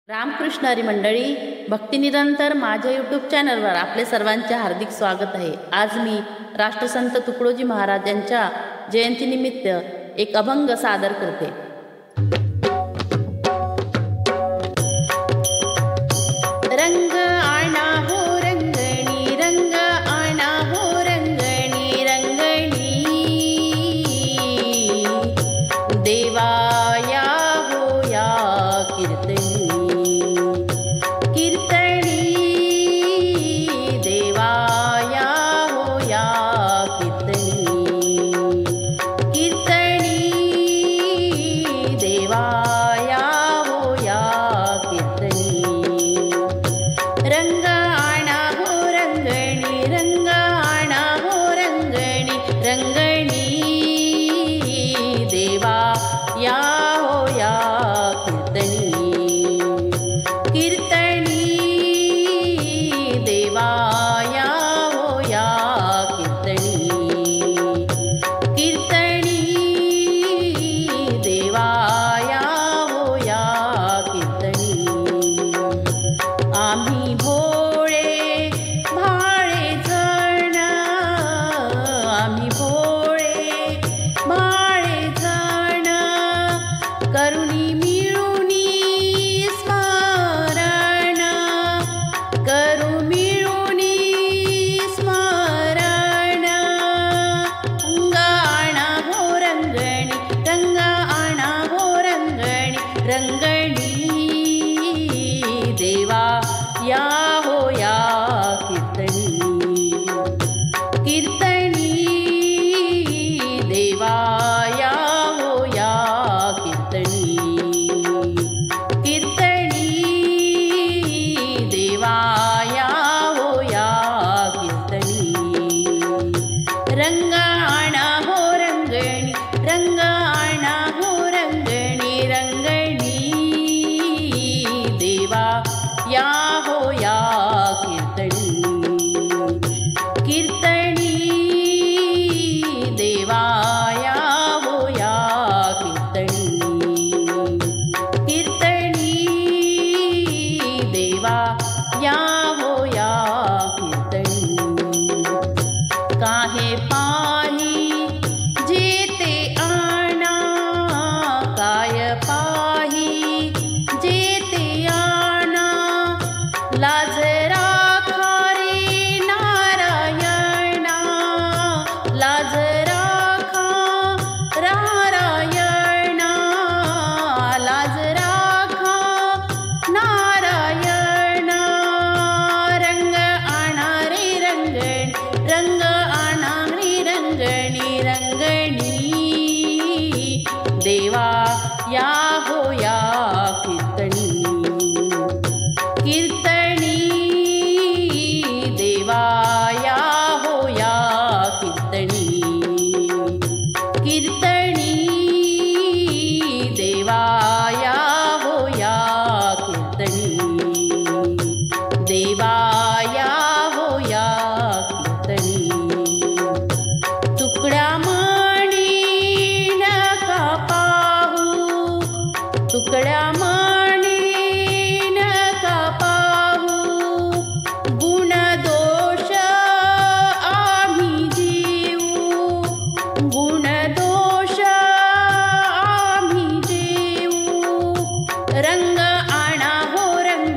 रामकृष्ण हरी मंडळी, भक्तिनिरंतर माझ्या यूट्यूब चॅनलवर आपले सर्वांचे हार्दिक स्वागत आहे। आज मी राष्ट्रसंत तुकडोजी महाराजांच्या जयंतीनिमित्त एक अभंग सादर करते। रंग आणा हो रंगणी, रंग आणा हो रंगणी, रंगणी देवाया हो या कीर्तनी, कीर्तनी देवाया हो या कीर्तनी, कीर्तनी देवाया हो या कीर्तनी। रंग आणा हो रंगणी, रंग आणा हो रंगणी, रंगणी देवा या हो या कीर्तनी, कीर्तनी देवा या हो या कीर्तनी, कीर्तनी देवा या हो या कीर्तनी। आम्ही भोळे भाळे जण, आम्ही भोळे भाळे जण, करुणी मिळुनी स्मरण, करू मिळुनी स्मरण। रंग आणा हो रंगणी, रंग आणा हो रंगणी, रंगणी देवा या हो या कीर्तनी, कीर्तनी देवा या हो या कीर्तनी, कीर्तनी देवा या हो या कीर्तनी। रंग आणा हो रंगणी, रंग आणा हो रंगणी, रंगणी देवा या हो या कीर्तनी, कीर्तनी देवा या हो या कीर्तनी, कीर्तनी देवा या हो या कीर्तनी। काहे पाही जेते आणा, काय पाही जेते आणा, लाज राखा रे नारायणा, लाज राखा नारायणा, लाज राखा नारायणा। रंग आणा रे रंगणी, रंग आणा रे रंगणी, रंगणी देवा या हो या कीर्तनी, कीर्तनी देवा या हो या कीर्तनी, कीर्तनी देवा या हो या कीर्तनी, देवा या हो या कीर्तनी। तुकड्या मणी नका पाहू, तुकड्या मणी नका पाहू, गुण दोष आम्ही जीवू, गुण दोष आम्ही जीवू। रंग आणा हो रंग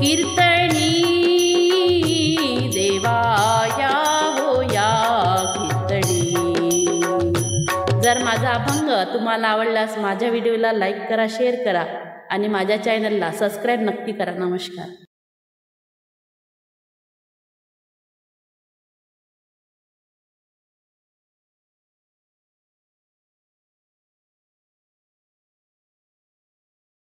कीर्तनी देवाया होया कीर्तनी। जर माझा अभंग तुम्हाला आवडल्यास माझ्या व्हिडिओला लाईक करा, शेअर करा आणि माझ्या चॅनलला सबस्क्राईब नक्की करा। नमस्कार।